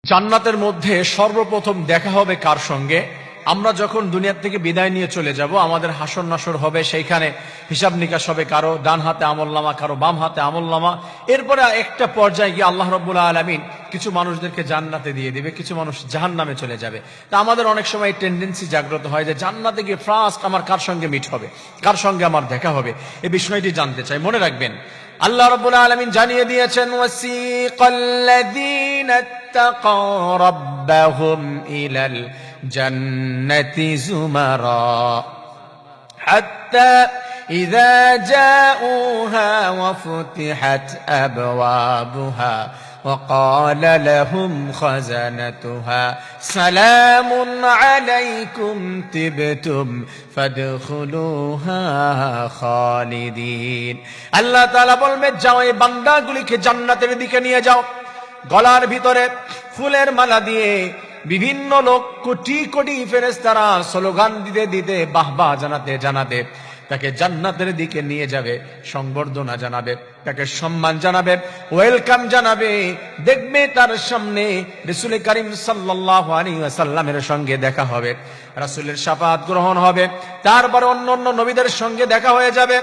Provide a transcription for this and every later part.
জান্নাতের মধ্যে সর্বপ্রথম দেখা হবে কার সঙ্গে? আমরা যখন দুনিয়া থেকে বিদায় নিয়ে চলে যাব, আমাদের হাসর নাসর হবে, সেইখানে হিসাব নিকাশ হবে, কারো ডান হাতে আমলনামা, কারো বাম হাতে আমলনামা। এরপরে একটা পর্যায়ে গিয়ে আল্লাহ রাব্বুল আলামিন কিছু মানুষদেরকে জান্নাতে দিয়ে দিবে, কিছু মানুষ জাহান্নামে চলে যাবে। তা আমাদের অনেক সময় টেন্ডেন্সি জাগ্রত হয় যে জান্নাতে গিয়ে ফার্স্ট আমার কার সঙ্গে মিট হবে, কার সঙ্গে আমার দেখা হবে, এই বিষয়টি জানতে চাই। মনে রাখবেন, আল্লাহ রাব্বুল আলামিন জানিয়ে দিয়েছেন, ওয়াসিকাল্লাযীনা ইত্তাকাউ রাব্বাহুম ইলাল জান্নাতি যুমারা হাত্তা ইযা জাউহা ওয়া ফুতিহাত আবওয়াবুহা وقال لهم خزنتها سلام عليكم طبتم فادخلوها خالدين। আল্লাহ তাআলা বলবে, যাও এই বান্দাগুলিকে জান্নাতের দিকে নিয়ে যাও। গলার ভিতরে ফুলের মালা দিয়ে বিভিন্ন লোক, কোটি কোটি ফেরেশতারা স্লোগান দিতে দিতে বাহবা জানাতে জানাতে তাকে জান্নাতের দিকে নিয়ে যাবে, সংবর্ধনা জানাবে, তাকে সম্মান জানাবে, ওয়েলকাম জানাবে। দেখবে তার সামনে রাসূল করিম সাল্লাল্লাহু আলাইহি ওয়াসাল্লামের সঙ্গে দেখা হবে, রাসূলের শাফাআত গ্রহণ হবে, তারপর অন্য নবীদের সঙ্গে দেখা হয়ে যাবে।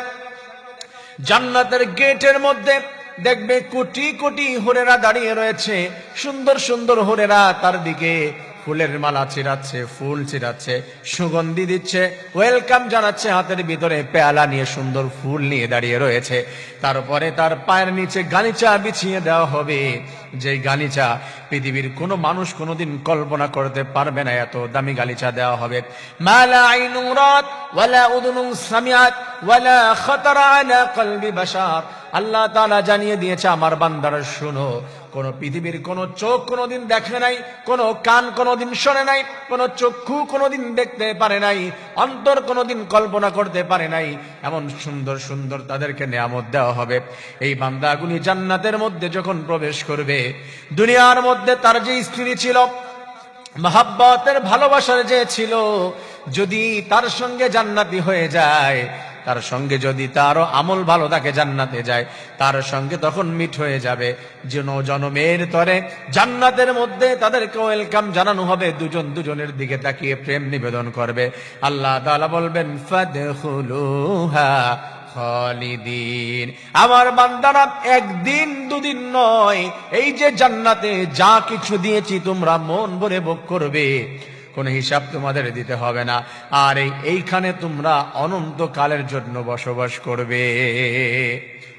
জান্নাতের গেটের মধ্যে দেখবে কোটি কোটি হুরেরা দাঁড়িয়ে রয়েছে, সুন্দর সুন্দর হুরেরা তার দিকে ফুলের মালা চিরাচ্ছে, ফুল চিরাচ্ছে, সুগন্ধি দিচ্ছে, ওয়েলকাম জানাচ্ছে, হাতের ভিতরে পেয়ালা নিয়ে সুন্দর ফুল নিয়ে দাঁড়িয়ে রয়েছে। তারপরে তার পায়ের নিচে গালিচা বিছিয়ে দেওয়া হবে, যে গালিচা পৃথিবীর কোনো মানুষ কোনোদিন কল্পনা করতে পারবে না, এত দামি গালিচা দেওয়া হবে। মালা আইনুন রাত ওয়ালা উযুনুন সামিআত ওয়ালা খাতারা আলা কলবি বাশার। আল্লাহ তাআলা জানিয়ে দিয়েছে, আমার বান্দারা শুনো, কোন পৃথিবীর কোন চোখ কোনোদিন দেখে নাই, কোন কান কোনোদিন শোনে নাই, কোন চক্ষু কোনোদিন দেখতে পারে নাই, অন্তর কোনোদিন কল্পনা করতে পারে নাই, এমন সুন্দর সুন্দর তাদেরকে নিয়ামত দেওয়া হবে। এই বান্দাগুলি জান্নাতের মধ্যে যখন প্রবেশ করবে, দুনিয়ার মধ্যে তার যে স্ত্রী ছিল, মহাব্বতের ভালোবাসার যে ছিল, যদি তার সঙ্গে জান্নাতি হয়ে যায়, তার সঙ্গে যদি তারও আমল ভালো থাকে, জান্নাতে যায়, তার সঙ্গে তখন মিট হয়ে যাবে। জনমের তরে জান্নাতের মধ্যে তাদেরকে ওয়েলকাম জানানো হবে, দুজন দুজনের দিকে তাকিয়ে প্রেম নিবেদন করবে। আল্লাহ তাআলা বলবেন, ফাদখুলুহা খালিদিন। আমার বান্দারা একদিন দুদিন নয়, এই যে জান্নাতে যা কিছু দিয়েছি তোমরা মন ভরে ভোগ করবে, কোন হিসাব তোমাদের দিতে হবে না, আর এইখানে তোমরা অনন্তকালের জন্য বসবাস করবে,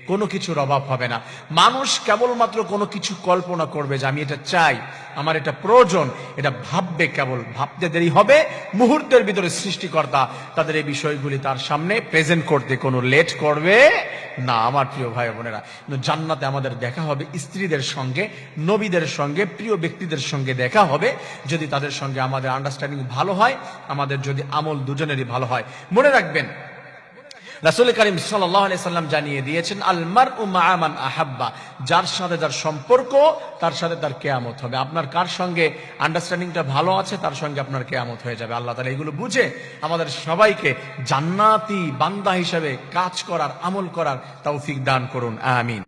কোনো কিছুর অভাব হবে না। মানুষ কেবলমাত্র কোনো কিছু কল্পনা করবে যে আমি এটা চাই, আমার এটা প্রয়োজন, এটা ভাববে, কেবল ভাবতে দেরি হবে। মুহূর্তের ভিতরে সৃষ্টিকর্তা তাদের এই বিষয়গুলি তার সামনে প্রেজেন্ট করতে কোনো লেট করবে না। আমার প্রিয় ভাই বোনেরা, জান্নাতে আমাদের দেখা হবে স্ত্রীদের সঙ্গে, নবীদের সঙ্গে, প্রিয় ব্যক্তিদের সঙ্গে দেখা হবে, যদি তাদের সঙ্গে আমাদের আন্ডারস্ট্যান্ডিং ভালো হয়, আমাদের যদি আমল দুজনেরই ভালো হয়। মনে রাখবেন, রাসূল করিম সাল্লাল্লাহু আলাইহি সাল্লাম জানিয়ে দিয়েছেন, আল মারউ মা'a মান আহাব্বা, যার সাথে যার সম্পর্ক, তার সাথে তার কিয়ামত হবে। আপনার কার সঙ্গে আন্ডারস্ট্যান্ডিংটা ভালো আছে, তার সঙ্গে আপনার কিয়ামত হয়ে যাবে। আল্লাহ তাআলা এগুলো বুঝে আমাদের সবাইকে জান্নাতি বান্দা হিসেবে কাজ করার, আমল করার তৌফিক দান করুন, আমিন।